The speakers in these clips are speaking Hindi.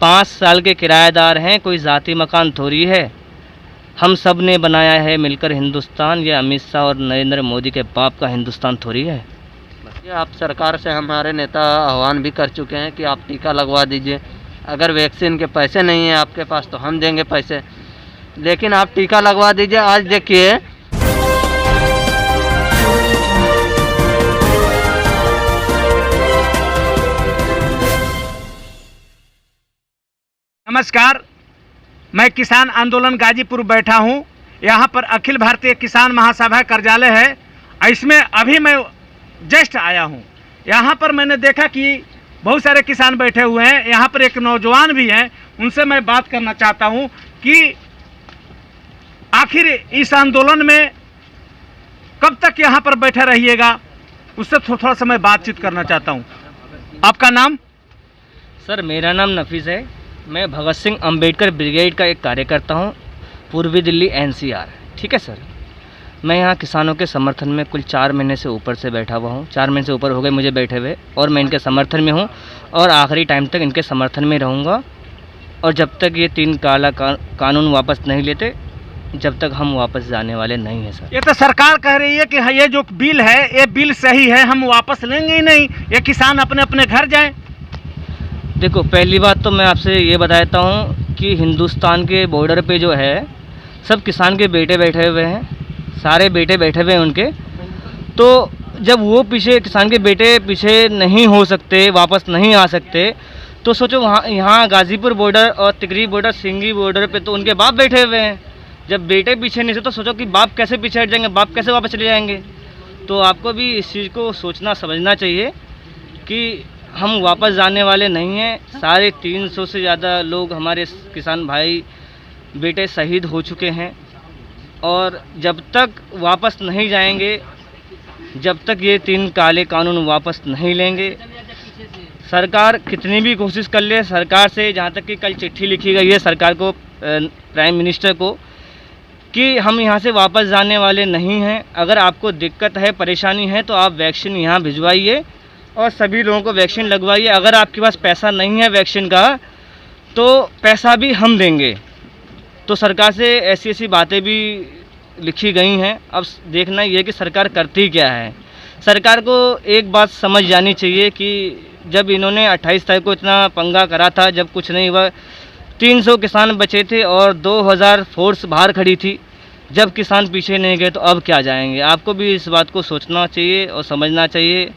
5 साल के किराएदार हैं, कोई ज़ाती मकान थोड़ी है। हम सब ने बनाया है मिलकर हिंदुस्तान, ये अमित शाह और नरेंद्र मोदी के बाप का हिंदुस्तान थोड़ी है। ये आप सरकार से हमारे नेता आह्वान भी कर चुके हैं कि आप टीका लगवा दीजिए। अगर वैक्सीन के पैसे नहीं हैं आपके पास तो हम देंगे पैसे, लेकिन आप टीका लगवा दीजिए। आज देखिए नमस्कार, मैं किसान आंदोलन गाजीपुर बैठा हूं। यहां पर अखिल भारतीय किसान महासभा कार्यालय है। इसमें अभी मैं जस्ट आया हूं। यहां पर मैंने देखा कि बहुत सारे किसान बैठे हुए हैं। यहां पर एक नौजवान भी हैं, उनसे मैं बात करना चाहता हूं कि आखिर इस आंदोलन में कब तक यहां पर बैठे रहिएगा, उससे थोड़ा सा मैं बातचीत करना चाहता हूं। आपका नाम? सर, मेरा नाम नफीस है। मैं भगत सिंह अंबेडकर ब्रिगेड का एक कार्यकर्ता हूं, पूर्वी दिल्ली NCR। ठीक है सर, मैं यहाँ किसानों के समर्थन में कुल 4 महीने से ऊपर से बैठा हुआ हूँ। 4 महीने से ऊपर हो गए मुझे बैठे हुए, और मैं इनके समर्थन में हूँ और आखिरी टाइम तक इनके समर्थन में रहूँगा। और जब तक ये 3 काला कानून वापस नहीं लेते, जब तक हम वापस जाने वाले नहीं हैं सर। ये तो सरकार कह रही है कि ये जो बिल है ये बिल सही है, हम वापस लेंगे ही नहीं, ये किसान अपने अपने घर जाएं। देखो, पहली बात तो मैं आपसे ये बता देता हूँ कि हिंदुस्तान के बॉर्डर पे जो है सब किसान के बेटे बैठे हुए हैं, सारे बेटे बैठे हुए हैं उनके। तो जब वो पीछे किसान के बेटे पीछे नहीं हो सकते, वापस नहीं आ सकते, तो सोचो वहाँ यहाँ गाज़ीपुर बॉर्डर और तिगरी बॉर्डर, सिंगी बॉर्डर पे तो उनके बाप बैठे हुए हैं। जब बेटे पीछे नहीं से तो सोचो कि बाप कैसे पीछे हट जाएंगे, बाप कैसे वापस चले जाएंगे। तो आपको भी इस चीज़ को सोचना समझना चाहिए कि हम वापस जाने वाले नहीं हैं। साढ़े 300 से ज़्यादा लोग हमारे किसान भाई बेटे शहीद हो चुके हैं, और जब तक वापस नहीं जाएंगे, जब तक ये 3 काले कानून वापस नहीं लेंगे, सरकार कितनी भी कोशिश कर ले, सरकार से जहाँ तक कि कल चिट्ठी लिखी गई है सरकार को, प्राइम मिनिस्टर को, कि हम यहाँ से वापस जाने वाले नहीं हैं। अगर आपको दिक्कत है, परेशानी है, तो आप वैक्सीन यहाँ भिजवाइए और सभी लोगों को वैक्सीन लगवाइए। अगर आपके पास पैसा नहीं है वैक्सीन का, तो पैसा भी हम देंगे। तो सरकार से ऐसी ऐसी बातें भी लिखी गई हैं। अब देखना ये है कि सरकार करती क्या है। सरकार को एक बात समझ जानी चाहिए कि जब इन्होंने 28 तारीख को इतना पंगा करा था, जब कुछ नहीं हुआ, 300 किसान बचे थे और 2000 फोर्स बाहर खड़ी थी। जब किसान पीछे नहीं गए तो अब क्या जाएंगे। आपको भी इस बात को सोचना चाहिए और समझना चाहिए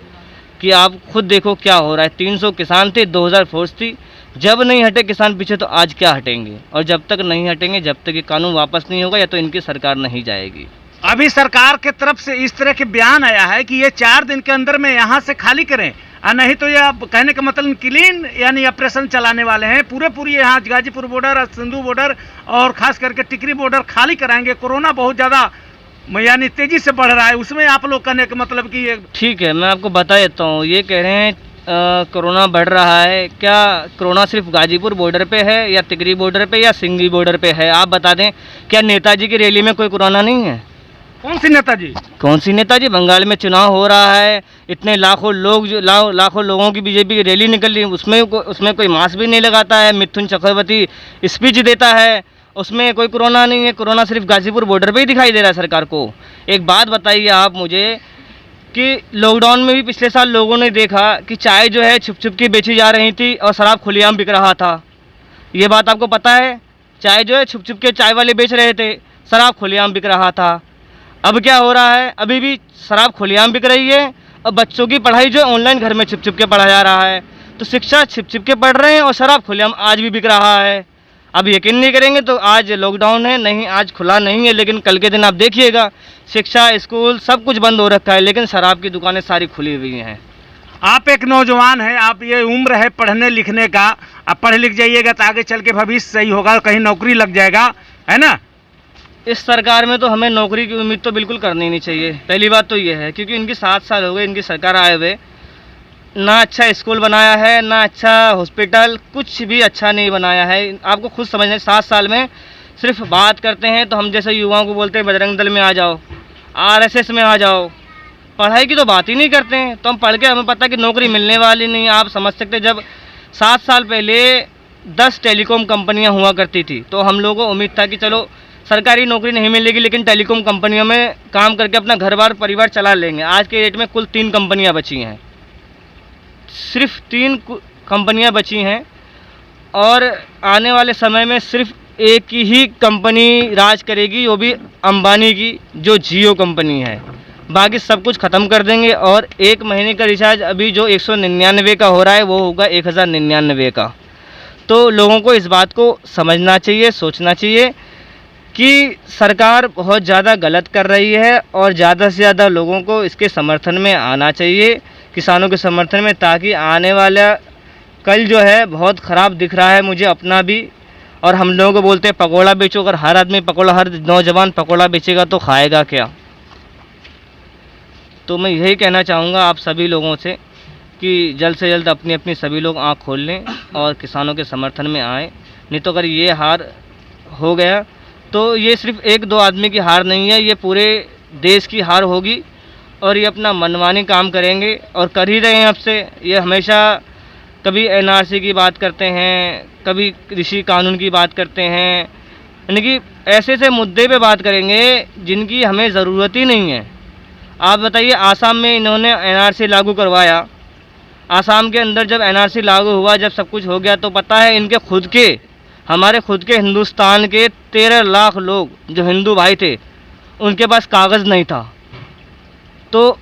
कि आप खुद देखो क्या हो रहा है। 300 किसान थे, 2000 फोर्स थी। जब नहीं हटे किसान पीछे तो आज क्या हटेंगे। और जब तक नहीं हटेंगे, जब तक ये कानून वापस नहीं होगा, या तो इनकी सरकार नहीं जाएगी। अभी सरकार के तरफ से इस तरह के बयान आया है कि ये 4 दिन के अंदर में यहाँ से खाली करें, और नहीं तो ये कहने का मतलब क्लीन यानी ऑपरेशन चलाने वाले हैं। पूरी यहाँ गाजीपुर बॉर्डर और सिंधु बॉर्डर और खास करके टिकरी बॉर्डर खाली कराएंगे। कोरोना बहुत ज़्यादा यानी तेजी से बढ़ रहा है, उसमें आप लोग कहने का मतलब कि ये ठीक है, मैं आपको बता देता हूँ। ये कह रहे हैं कोरोना बढ़ रहा है। क्या कोरोना सिर्फ गाजीपुर बॉर्डर पे है, या तिगरी बॉर्डर पे, या सिंगी बॉर्डर पे है? आप बता दें, क्या नेताजी की रैली में कोई कोरोना नहीं है? कौन सी नेताजी? कौन सी नेताजी? बंगाल में चुनाव हो रहा है, इतने लाखों लोग, लाखों लोगों की बीजेपी की रैली निकल रही है, उसमें कोई मास्क भी नहीं लगाता है। मिथुन चक्रवर्ती स्पीच देता है, उसमें कोई कोरोना नहीं है। कोरोना सिर्फ गाजीपुर बॉर्डर पे ही दिखाई दे रहा है सरकार को। एक बात बताइए आप मुझे कि लॉकडाउन में भी पिछले साल लोगों ने देखा कि चाय जो है छुप छुप के बेची जा रही थी और शराब खुलेआम बिक रहा था। ये बात आपको पता है? चाय जो है छुप छुप के चाय वाले बेच रहे थे, शराब खुलेआम बिक रहा था। अब क्या हो रहा है? अभी भी शराब खुलेआम बिक रही है, और बच्चों की पढ़ाई जो ऑनलाइन घर में छुप छुप के पढ़ा जा रहा है। तो शिक्षा छुप छुप के पढ़ रहे हैं और शराब खुलेआम आज भी बिक रहा है। अब यकीन नहीं करेंगे तो आज लॉकडाउन है, नहीं आज खुला नहीं है, लेकिन कल के दिन आप देखिएगा शिक्षा, स्कूल सब कुछ बंद हो रखा है, लेकिन शराब की दुकानें सारी खुली हुई हैं। आप एक नौजवान हैं, आप ये उम्र है पढ़ने लिखने का, आप पढ़ लिख जाइएगा तो आगे चल के भविष्य सही होगा, कहीं नौकरी लग जाएगा, है ना। इस सरकार में तो हमें नौकरी की उम्मीद तो बिल्कुल करनी नहीं चाहिए। पहली बात तो ये है, क्योंकि इनकी 7 साल हो गए इनकी सरकार आए हुए, ना अच्छा स्कूल बनाया है, ना अच्छा हॉस्पिटल, कुछ भी अच्छा नहीं बनाया है। आपको खुद समझना है, 7 साल में सिर्फ बात करते हैं तो हम जैसे युवाओं को बोलते हैं बजरंग दल में आ जाओ, RSS में आ जाओ, पढ़ाई की तो बात ही नहीं करते हैं। तो हम पढ़ के हमें पता कि नौकरी मिलने वाली नहीं। आप समझ सकते, जब 7 साल पहले 10 टेलीकॉम कंपनियां हुआ करती थी, तो हम लोगों को उम्मीद था कि चलो सरकारी नौकरी नहीं मिलेगी लेकिन टेलीकॉम कंपनियों में काम करके अपना घर बार परिवार चला लेंगे। आज के डेट में कुल 3 कंपनियां बची हैं, सिर्फ 3 कंपनियां बची हैं और आने वाले समय में सिर्फ एक ही कंपनी राज करेगी, वो भी अंबानी की, जो जियो कंपनी है। बाकी सब कुछ ख़त्म कर देंगे और 1 महीने का रिचार्ज अभी जो 199 का हो रहा है वो होगा 1099 का। तो लोगों को इस बात को समझना चाहिए, सोचना चाहिए कि सरकार बहुत ज़्यादा गलत कर रही है और ज़्यादा से ज़्यादा लोगों को इसके समर्थन में आना चाहिए, किसानों के समर्थन में, ताकि आने वाला कल जो है बहुत ख़राब दिख रहा है मुझे अपना भी। और हम लोगों को बोलते हैं पकौड़ा बेचो, अगर हर आदमी पकौड़ा, हर नौजवान पकौड़ा बेचेगा तो खाएगा क्या। तो मैं यही कहना चाहूँगा आप सभी लोगों से कि जल्द से जल्द अपनी अपनी सभी लोग आँख खोल लें और किसानों के समर्थन में आएँ। नहीं तो अगर ये हार हो गया तो ये सिर्फ 1-2 आदमी की हार नहीं है, ये पूरे देश की हार होगी और ये अपना मनमानी काम करेंगे और कर ही रहे हैं अब से। ये हमेशा कभी एनआरसी की बात करते हैं, कभी कृषि कानून की बात करते हैं, यानी कि ऐसे ऐसे मुद्दे पे बात करेंगे जिनकी हमें ज़रूरत ही नहीं है। आप बताइए, आसाम में इन्होंने एनआरसी लागू करवाया, आसाम के अंदर जब एनआरसी लागू हुआ, जब सब कुछ हो गया, तो पता है इनके खुद के, हमारे खुद के हिंदुस्तान के 13 लाख लोग जो हिंदू भाई थे उनके पास कागज़ नहीं था। तो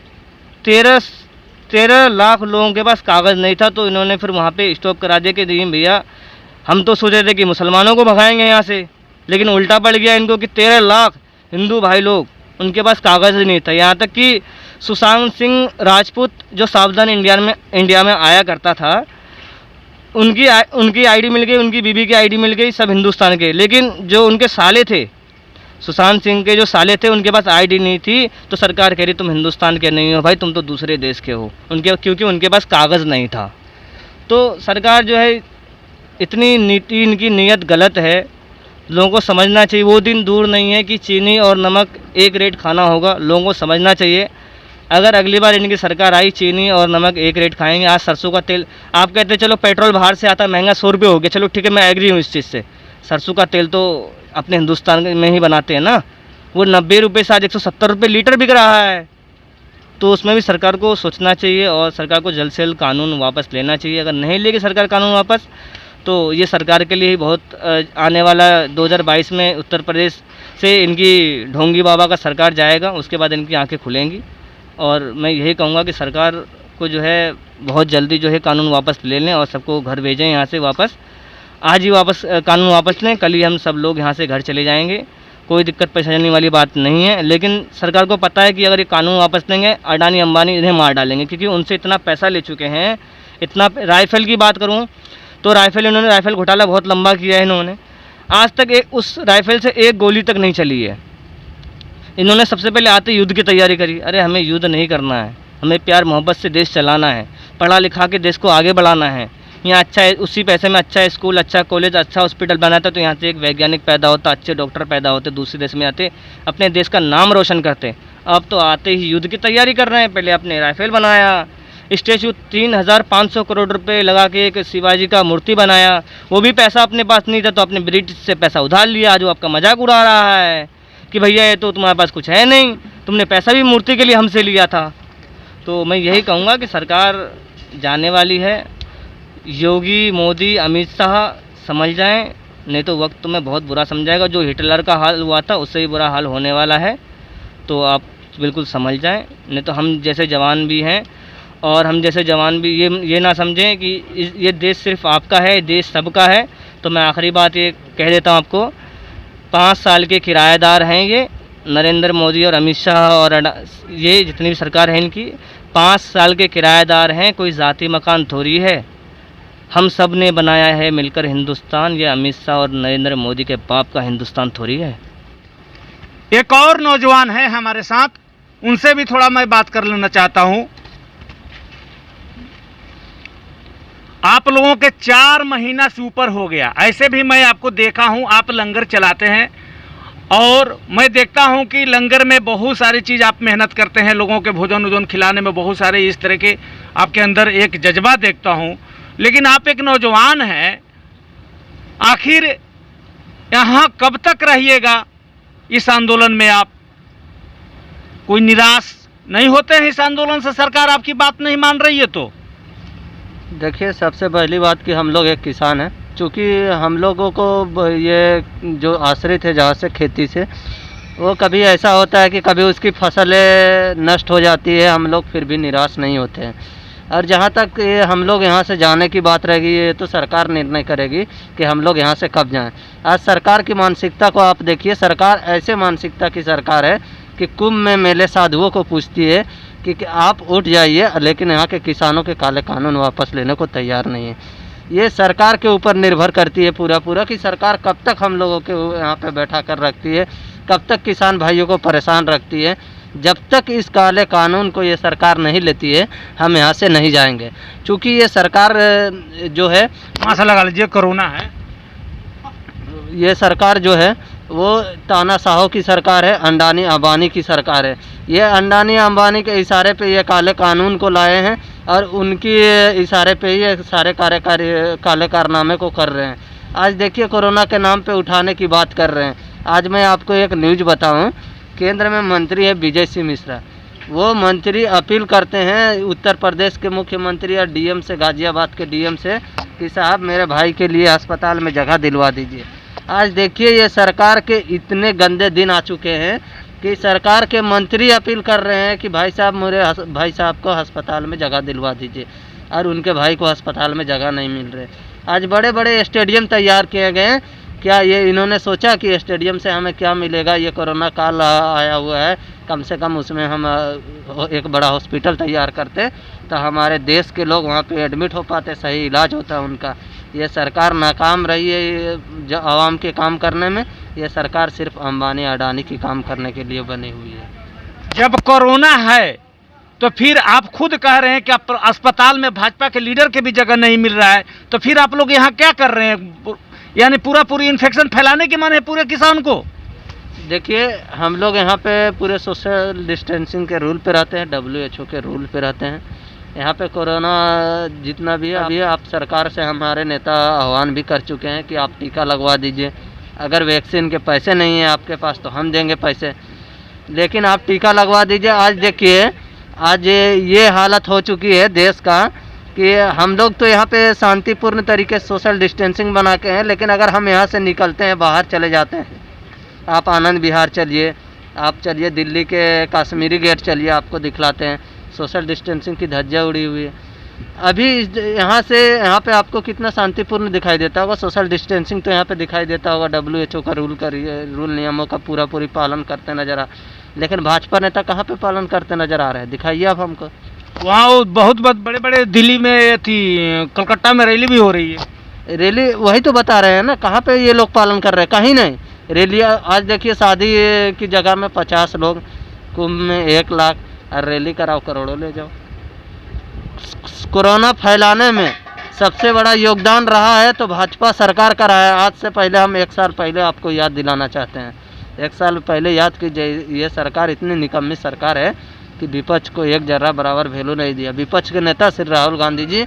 13 लाख लोगों के पास कागज़ नहीं था, तो इन्होंने फिर वहाँ पे स्टॉप करा दिया कि नहीं भैया, हम तो सोच रहे थे कि मुसलमानों को भगाएंगे यहाँ से, लेकिन उल्टा पड़ गया इनको कि 13 लाख हिंदू भाई लोग उनके पास कागज़ नहीं था। यहाँ तक कि सुशांत सिंह राजपूत जो सावधान इंडिया में आया करता था, उनकी आईडी मिल गई, उनकी बीबी की आईडी मिल गई, सब हिंदुस्तान के। लेकिन जो उनके साले थे, सुशांत सिंह के जो साले थे, उनके पास आईडी नहीं थी, तो सरकार कह रही तुम हिंदुस्तान के नहीं हो भाई, तुम तो दूसरे देश के हो, क्योंकि उनके पास कागज़ नहीं था। तो सरकार जो है, इतनी नीति, इनकी नीयत गलत है, लोगों को समझना चाहिए। वो दिन दूर नहीं है कि चीनी और नमक एक रेट खाना होगा, लोगों को समझना चाहिए। अगर अगली बार इनकी सरकार आई, चीनी और नमक एक रेट खाएंगे। आज सरसों का तेल, आप कहते चलो पेट्रोल बाहर से आता महंगा, 100 रुपये हो गया, चलो ठीक है, मैं एग्री हूँ इस चीज़ से। सरसों का तेल तो अपने हिंदुस्तान में ही बनाते हैं ना, वो 90 रुपये से आज 170 रुपये लीटर बिक रहा है। तो उसमें भी सरकार को सोचना चाहिए और सरकार को जल्द से जल्द कानून वापस लेना चाहिए। अगर नहीं लेगी सरकार कानून वापस, तो ये सरकार के लिए ही बहुत आने वाला 2022 में उत्तर प्रदेश से इनकी ढोंगी बाबा का सरकार जाएगा, उसके बाद इनकी आंखें खुलेंगी। और मैं यही कहूँगा कि सरकार को जो है बहुत जल्दी जो है कानून वापस ले लें और सबको घर भेजें यहाँ से वापस। आज ही वापस कानून वापस लें, कल ही हम सब लोग यहाँ से घर चले जाएंगे, कोई दिक्कत परेशानी वाली बात नहीं है। लेकिन सरकार को पता है कि अगर ये कानून वापस लेंगे, अडानी अंबानी इन्हें मार डालेंगे, क्योंकि उनसे इतना पैसा ले चुके हैं। इतना, राइफ़ल की बात करूँ तो इन्होंने राइफ़ल घोटाला बहुत लंबा किया है इन्होंने। आज तक उस राइफ़ल से एक गोली तक नहीं चली है। इन्होंने सबसे पहले आते युद्ध की तैयारी करी। अरे हमें युद्ध नहीं करना है, हमें प्यार मोहब्बत से देश चलाना है, पढ़ा लिखा के देश को आगे बढ़ाना है। यहाँ अच्छा है, उसी पैसे में अच्छा स्कूल, अच्छा कॉलेज, अच्छा हॉस्पिटल बनाता, तो यहाँ से एक वैज्ञानिक पैदा होता, अच्छे डॉक्टर पैदा होते, दूसरे देश में आते, अपने देश का नाम रोशन करते। अब तो आते ही युद्ध की तैयारी कर रहे हैं। पहले अपने राइफ़ल बनाया, स्टैचू 3500 करोड़ रुपए लगा के एक शिवाजी का मूर्ति बनाया, वो भी पैसा अपने पास नहीं था, तो अपने ब्रिटिश से पैसा उधार लिया, जो आपका मजाक उड़ा रहा है कि भैया ये तो तुम्हारे पास कुछ है नहीं, तुमने पैसा भी मूर्ति के लिए हमसे लिया था। तो मैं यही कहूँगा कि सरकार जाने वाली है, योगी, मोदी, अमित शाह समझ जाएं, नहीं तो वक्त तुम्हें बहुत बुरा समझाएगा। जो हिटलर का हाल हुआ था उससे भी बुरा हाल होने वाला है, तो आप बिल्कुल समझ जाएं। नहीं तो हम जैसे जवान भी हैं, और हम जैसे जवान भी ये ना समझें कि ये देश सिर्फ आपका है, देश सबका है। तो मैं आखिरी बात ये कह देता हूँ आपको, 5 साल के किराएदार हैं ये नरेंद्र मोदी और अमित शाह, और ये जितनी भी सरकार है इनकी 5 साल के किराएदार हैं, कोई ज़ाती मकान थोड़ी है। हम सब ने बनाया है मिलकर हिंदुस्तान, ये अमित शाह और नरेंद्र मोदी के बाप का हिंदुस्तान थोड़ी है। एक और नौजवान है हमारे साथ, उनसे भी थोड़ा मैं बात कर लेना चाहता हूं। आप लोगों के 4 महीना से ऊपर हो गया, ऐसे भी मैं आपको देखा हूं, आप लंगर चलाते हैं, और मैं देखता हूं कि लंगर में बहुत सारी चीज़ आप मेहनत करते हैं, लोगों के भोजन वोजन खिलाने में बहुत सारे इस तरह के आपके अंदर एक जज्बा देखता हूं। लेकिन आप एक नौजवान हैं, आखिर यहाँ कब तक रहिएगा इस आंदोलन में आप? कोई निराश नहीं होते हैं इस आंदोलन से? सरकार आपकी बात नहीं मान रही है तो? देखिए, सबसे पहली बात कि हम लोग एक किसान हैं, चूँकि हम लोगों को ये जो आश्रित है जहाँ से खेती से, वो कभी ऐसा होता है कि कभी उसकी फसलें नष्ट हो जाती है, हम लोग फिर भी निराश नहीं होते हैं। और जहाँ तक हम लोग यहाँ से जाने की बात रहेगी, ये तो सरकार निर्णय करेगी कि हम लोग यहाँ से कब जाएं। आज सरकार की मानसिकता को आप देखिए, सरकार ऐसे मानसिकता की सरकार है कि कुंभ में मेले साधुओं को पूछती है कि आप उठ जाइए, लेकिन यहाँ के किसानों के काले कानून वापस लेने को तैयार नहीं है। ये सरकार के ऊपर निर्भर करती है पूरा कि सरकार कब तक हम लोगों के यहाँ पे बैठा कर रखती है, कब तक किसान भाइयों को परेशान रखती है। जब तक इस काले कानून को ये सरकार नहीं लेती है, हम यहाँ से नहीं जाएंगे। चूँकि ये सरकार जो है, मासा लगा लीजिए, कोरोना है, ये सरकार जो है वो तानाशाहों की सरकार है, अंडानी अंबानी की सरकार है। ये अंडानी अंबानी के इशारे पे ये काले कानून को लाए हैं और उनकी इशारे पे ये सारे काले कारनामे को कर रहे हैं। आज देखिए, कोरोना के नाम पे उठाने की बात कर रहे हैं। आज मैं आपको एक न्यूज़ बताऊं, केंद्र में मंत्री है विजय सिंह मिश्रा, वो मंत्री अपील करते हैं उत्तर प्रदेश के मुख्यमंत्री और डीएम से, गाजियाबाद के डीएम से, कि साहब मेरे भाई के लिए अस्पताल में जगह दिलवा दीजिए। आज देखिए, ये सरकार के इतने गंदे दिन आ चुके हैं कि सरकार के मंत्री अपील कर रहे हैं कि भाई साहब मेरे भाई साहब को अस्पताल में जगह दिलवा दीजिए, और उनके भाई को अस्पताल में जगह नहीं मिल रही। आज बड़े बड़े स्टेडियम तैयार किए गए हैं। क्या ये इन्होंने सोचा कि स्टेडियम से हमें क्या मिलेगा? ये कोरोना काल आया हुआ है, कम से कम उसमें हम एक बड़ा हॉस्पिटल तैयार करते तो हमारे देश के लोग वहाँ पे एडमिट हो पाते, सही इलाज होता उनका। ये सरकार नाकाम रही है जो आवाम के काम करने में। ये सरकार सिर्फ अंबानी अडानी की काम करने के लिए बनी हुई है। जब कोरोना है तो फिर आप खुद कह रहे हैं कि अस्पताल में भाजपा के लीडर के भी जगह नहीं मिल रहा है, तो फिर आप लोग यहाँ क्या कर रहे हैं? यानी पूरी इन्फेक्शन फैलाने की माने पूरे किसान को? देखिए, हम लोग यहाँ पे पूरे सोशल डिस्टेंसिंग के रूल पे रहते हैं, WHO के रूल पे रहते हैं। यहाँ पे कोरोना जितना भी है, अभी आप सरकार से हमारे नेता आह्वान भी कर चुके हैं कि आप टीका लगवा दीजिए। अगर वैक्सीन के पैसे नहीं हैं आपके पास तो हम देंगे पैसे, लेकिन आप टीका लगवा दीजिए। आज देखिए, आज ये हालत हो चुकी है देश का कि हम लोग तो यहाँ पे शांतिपूर्ण तरीके से सोशल डिस्टेंसिंग बना के हैं, लेकिन अगर हम यहाँ से निकलते हैं, बाहर चले जाते हैं, आप आनंद विहार चलिए, आप चलिए दिल्ली के कश्मीरी गेट चलिए, आपको दिखलाते हैं सोशल डिस्टेंसिंग की धज्जियाँ उड़ी हुई है। अभी यहाँ से यहाँ पे आपको कितना शांतिपूर्ण दिखाई देता होगा। सोशल डिस्टेंसिंग तो यहाँ पे दिखाई देता होगा, WHO का रूल नियमों का पूरी पालन करते नजर आ, लेकिन भाजपा नेता कहाँ पे पालन करते नजर आ रहे हैं? दिखाइए आप हमको। वहाँ बहुत बड़े बड़े दिल्ली में थी, कलकत्ता में रैली भी हो रही है। रैली वही तो बता रहे हैं ना, कहाँ पे ये लोग पालन कर रहे हैं? कहीं नहीं। रैली आज देखिए, शादी की जगह में 50 लोग, कुंभ में 1 लाख, और रैली कराओ करोड़ों ले जाओ। कोरोना फैलाने में सबसे बड़ा योगदान रहा है तो भाजपा सरकार का रहा है। आज से पहले हम 1 साल पहले आपको याद दिलाना चाहते हैं। 1 साल पहले याद कीजिए, ये सरकार इतनी निकम्मी सरकार है कि विपक्ष को एक जर्रा बराबर वैल्यू नहीं दिया। विपक्ष के नेता श्री राहुल गांधी जी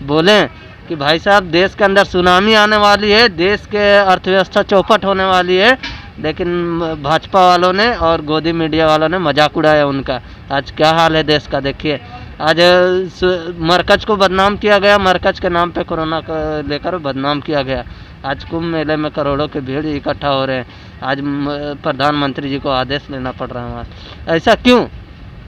बोले कि भाई साहब देश के अंदर सुनामी आने वाली है, देश के अर्थव्यवस्था चौपट होने वाली है, लेकिन भाजपा वालों ने और गोदी मीडिया वालों ने मजाक उड़ाया उनका। आज क्या हाल है देश का देखिए। आज मरकज को बदनाम किया गया, मरकज के नाम पे कोरोना को लेकर बदनाम किया गया। आज कुंभ मेले में करोड़ों के भीड़ इकट्ठा हो रहे हैं। आज प्रधानमंत्री जी को आदेश लेना पड़ रहा है। ऐसा क्यों?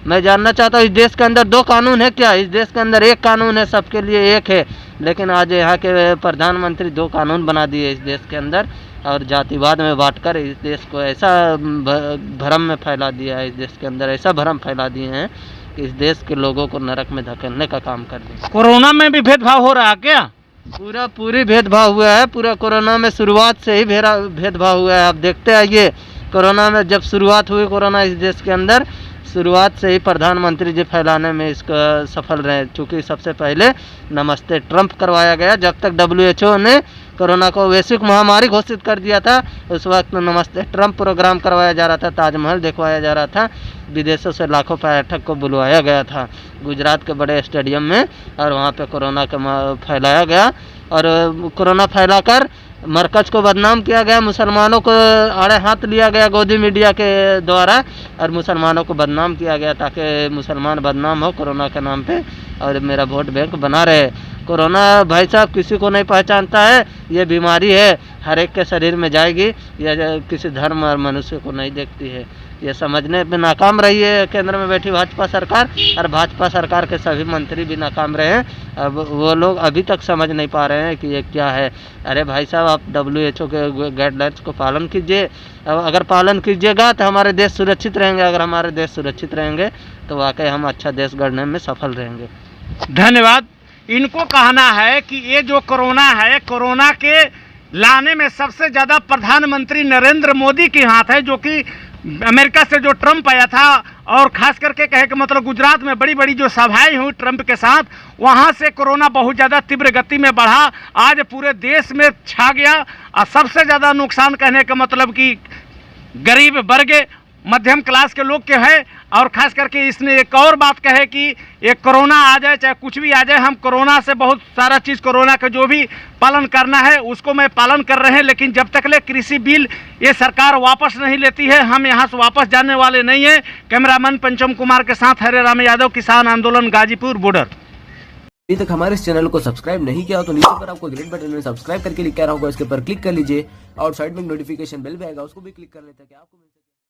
मैं जानना चाहता हूँ। इस देश के अंदर 2 कानून है क्या? इस देश के अंदर 1 कानून है, सबके लिए एक है, लेकिन आज यहाँ के प्रधानमंत्री 2 कानून बना दिए इस देश के अंदर, और जातिवाद में बांटकर इस देश को ऐसा भ्रम में फैला दिया है। इस देश के अंदर ऐसा भ्रम फैला दिए हैं कि इस देश के लोगों को नरक में धकेलने का काम कर दिया। कोरोना में भी भेदभाव हो रहा है क्या? पूरी भेदभाव हुआ है। पूरा कोरोना में शुरुआत से ही भेदभाव हुआ है। आप देखते आइए, कोरोना में जब शुरुआत हुई कोरोना इस देश के अंदर, शुरुआत से ही प्रधानमंत्री जी फैलाने में इसका सफल रहे। चूँकि सबसे पहले नमस्ते ट्रंप करवाया गया। जब तक WHO ने कोरोना को वैश्विक महामारी घोषित कर दिया था, उस वक्त नमस्ते ट्रंप प्रोग्राम करवाया जा रहा था, ताजमहल दिखवाया जा रहा था, विदेशों से लाखों पर्यटक को बुलवाया गया था गुजरात के बड़े स्टेडियम में, और वहाँ पे कोरोना का फैलाया गया। और कोरोना फैलाकर मरकज़ को बदनाम किया गया, मुसलमानों को आड़े हाथ लिया गया गोदी मीडिया के द्वारा और मुसलमानों को बदनाम किया गया ताकि मुसलमान बदनाम हो कोरोना के नाम पे और मेरा वोट बैंक बना रहे। कोरोना भाई साहब किसी को नहीं पहचानता है, ये बीमारी है, हर एक के शरीर में जाएगी, यह किसी धर्म और मनुष्य को नहीं देखती है। ये समझने में नाकाम रही है केंद्र में बैठी भाजपा सरकार, और भाजपा सरकार के सभी मंत्री भी नाकाम रहे हैं। अब वो लोग अभी तक समझ नहीं पा रहे हैं कि ये क्या है। अरे भाई साहब, आप WHO के गाइडलाइंस को पालन कीजिए। अगर पालन कीजिएगा तो हमारे देश सुरक्षित रहेंगे। अगर हमारे देश सुरक्षित रहेंगे तो वाकई हम अच्छा देश गढ़ने में सफल रहेंगे। धन्यवाद। इनको कहना है कि ये जो कोरोना है, कोरोना के लाने में सबसे ज़्यादा प्रधानमंत्री नरेंद्र मोदी के हाथ है, जो कि अमेरिका से जो ट्रंप आया था, और खास करके कहे कि मतलब गुजरात में बड़ी बड़ी जो सभाएं हुई ट्रंप के साथ, वहां से कोरोना बहुत ज़्यादा तीव्र गति में बढ़ा, आज पूरे देश में छा गया। और सबसे ज़्यादा नुकसान कहने का मतलब कि गरीब वर्ग, मध्यम क्लास के लोग के है। और खास करके इसने एक और बात कहे कि ये कोरोना आ जाए चाहे कुछ भी आ जाए, हम कोरोना से बहुत सारा चीज़, कोरोना का जो भी पालन करना है उसको मैं पालन कर रहे हैं, लेकिन जब तक ले कृषि बिल ये सरकार वापस नहीं लेती है, हम यहाँ से वापस जाने वाले नहीं हैं। कैमरामैन पंचम कुमार के साथ हरे राम यादव, किसान आंदोलन गाजीपुर बॉर्डर। अभी तक हमारे इस चैनल को सब्सक्राइब नहीं किया हो तो नीचे पर आपको ग्रीन बटन में सब्सक्राइब करके लिखा रहा होगा, इसके ऊपर क्लिक कर लीजिए और साइड में नोटिफिकेशन बेल भी आएगा, उसको भी क्लिक कर लेते हैं कि आपको